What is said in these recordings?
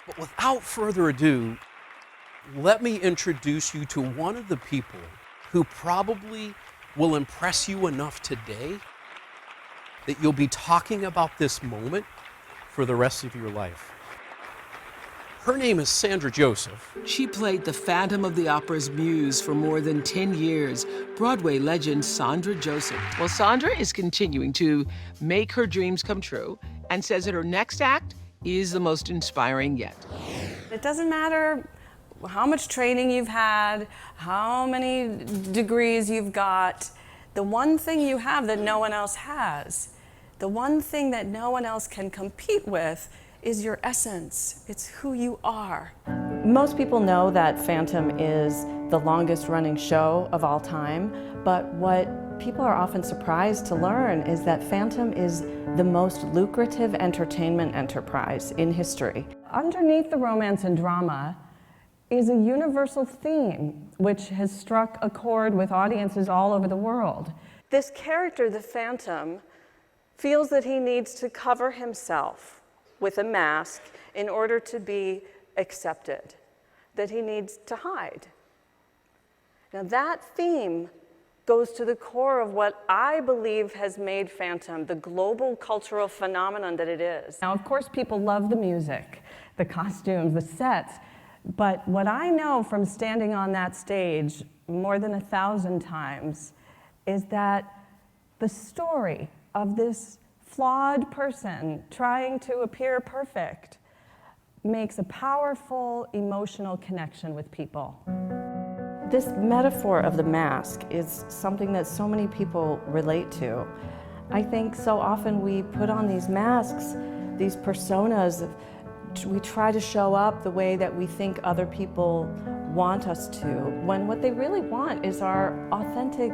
But without further ado, let me introduce you to one of the people who probably will impress you enough today that you'll be talking about this moment for the rest of your life. Her name is Sandra Joseph. She played the Phantom of the Opera's muse for more than 10 years, Broadway legend Sandra Joseph. Well, Sandra is continuing to make her dreams come true and says that her next act is the most inspiring yet. It doesn't matter how much training you've had, how many degrees you've got. The one thing you have that no one else has, the one thing that no one else can compete with is your essence. It's who you are. Most people know that Phantom is the longest running show of all time, but what people are often surprised to learn is that Phantom is the most lucrative entertainment enterprise in history. Underneath the romance and drama is a universal theme which has struck a chord with audiences all over the world. This character, the Phantom, feels that he needs to cover himself with a mask in order to be accepted, that he needs to hide. Now that theme goes to the core of what I believe has made Phantom the global cultural phenomenon that it is. Now, of course, people love the music, the costumes, the sets, but what I know from standing on that stage more than 1,000 times is that the story of this flawed person trying to appear perfect makes a powerful emotional connection with people. This metaphor of the mask is something that so many people relate to. I think so often we put on these masks, these personas, we try to show up the way that we think other people want us to, when what they really want is our authentic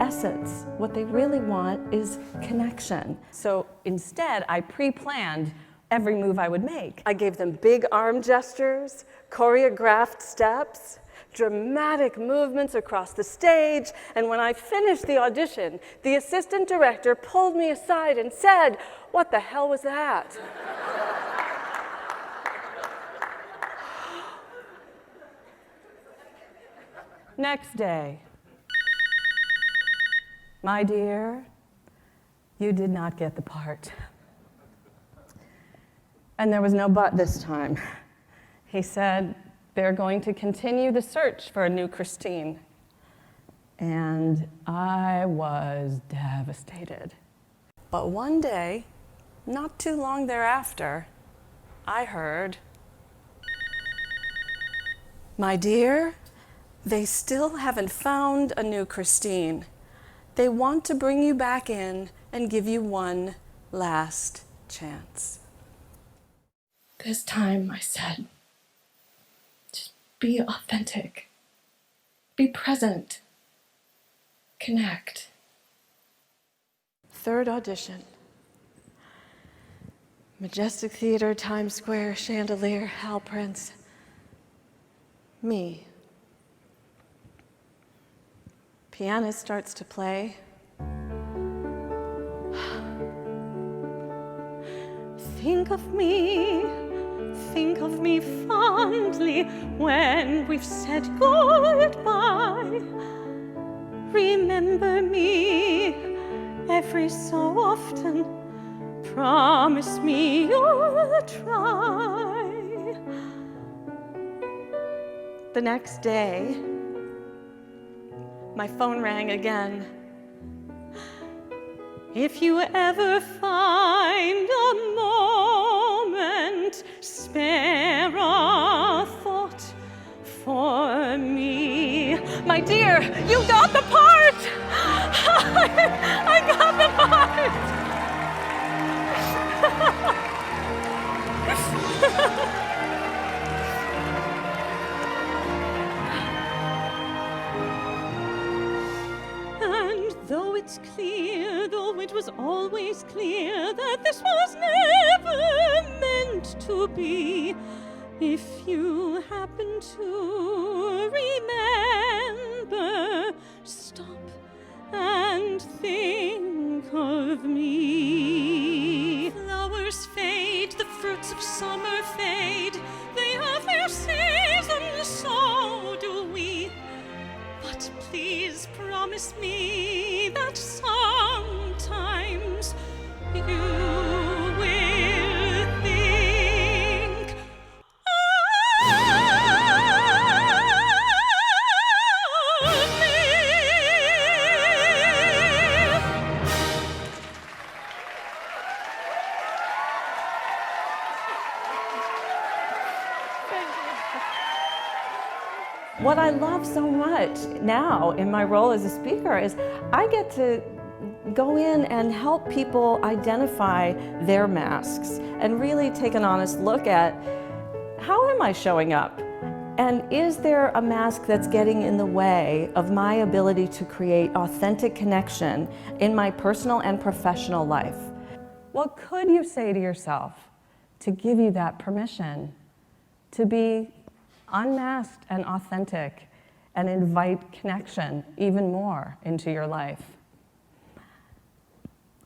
essence. What they really want is connection. So instead, I pre-planned every move I would make. I gave them big arm gestures, choreographed steps, dramatic movements across the stage, and when I finished the audition, the assistant director pulled me aside and said, "What the hell was that?" Next day. My dear, you did not get the part. And there was no but this time. He said, they're going to continue the search for a new Christine. And I was devastated. But one day, not too long thereafter, I heard, "My dear, they still haven't found a new Christine. They want to bring you back in and give you one last chance." This time, I said, just be authentic, be present, connect. Third audition. Majestic Theater, Times Square, chandelier, Hal Prince. Me. Pianist starts to play. Think of me fondly when we've said goodbye. Remember me every so often. Promise me you'll try. The next day, my phone rang again. If you ever find a moment, spare a thought for me. My dear, you got the part! I got the part! Though it's clear, though it was always clear that this was never meant to be, if you happen to remember, stop and think of me. Flowers fade, the fruits of summer fade, What I love so much now in my role as a speaker is I get to go in and help people identify their masks and really take an honest look at how am I showing up? And is there a mask that's getting in the way of my ability to create authentic connection in my personal and professional life? What could you say to yourself to give you that permission to be unmasked and authentic and invite connection even more into your life?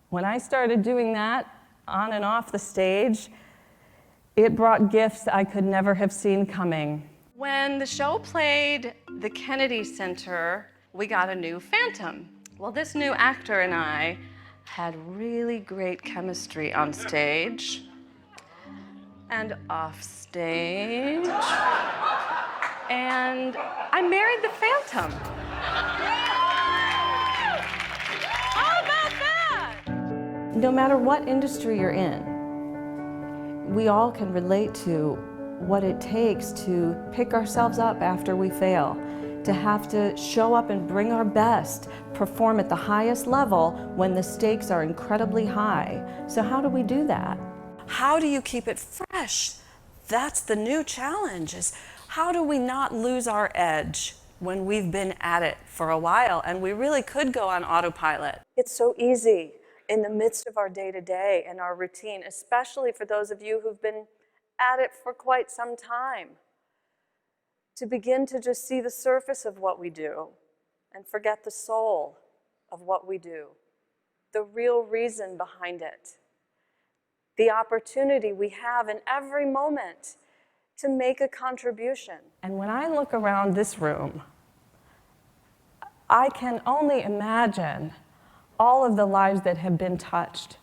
When I started doing that on and off the stage, it brought gifts I could never have seen coming. When the show played the Kennedy Center, we got a new Phantom. Well, this new actor and I had really great chemistry on stage and off stage. And I married the Phantom. How about that? No matter what industry you're in, we all can relate to what it takes to pick ourselves up after we fail, to have to show up and bring our best, perform at the highest level when the stakes are incredibly high. So how do we do that? How do you keep it fresh? That's the new challenge, is how do we not lose our edge when we've been at it for a while and we really could go on autopilot? It's so easy in the midst of our day-to-day and our routine, especially for those of you who've been at it for quite some time, to begin to just see the surface of what we do and forget the soul of what we do, the real reason behind it, the opportunity we have in every moment to make a contribution. And when I look around this room, I can only imagine all of the lives that have been touched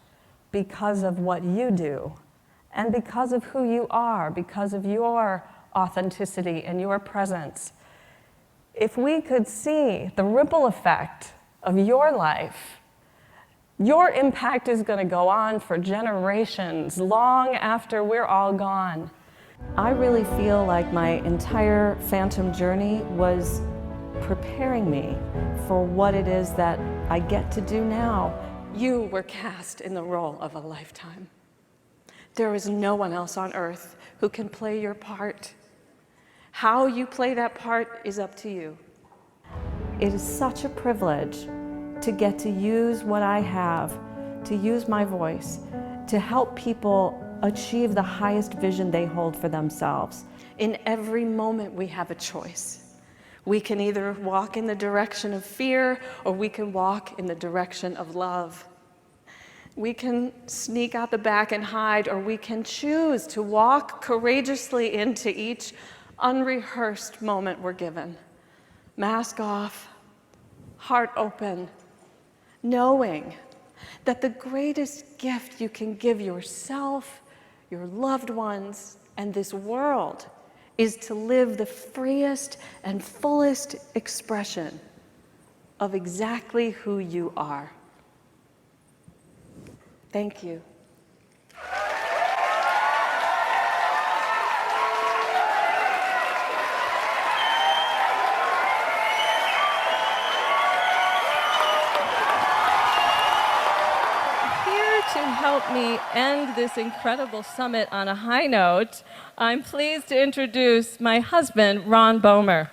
because of what you do and because of who you are, because of your authenticity and your presence. If we could see the ripple effect of your life, your impact is going to go on for generations, long after we're all gone. I really feel like my entire Phantom journey was preparing me for what it is that I get to do now. You were cast in the role of a lifetime. There is no one else on earth who can play your part. How you play that part is up to you. It is such a privilege to get to use what I have, to use my voice, to help people achieve the highest vision they hold for themselves. In every moment we have a choice. We can either walk in the direction of fear or we can walk in the direction of love. We can sneak out the back and hide, or we can choose to walk courageously into each unrehearsed moment we're given. Mask off, heart open, knowing that the greatest gift you can give yourself, your loved ones, and this world is to live the freest and fullest expression of exactly who you are. Thank you. To help me end this incredible summit on a high note, I'm pleased to introduce my husband, Ron Bomer.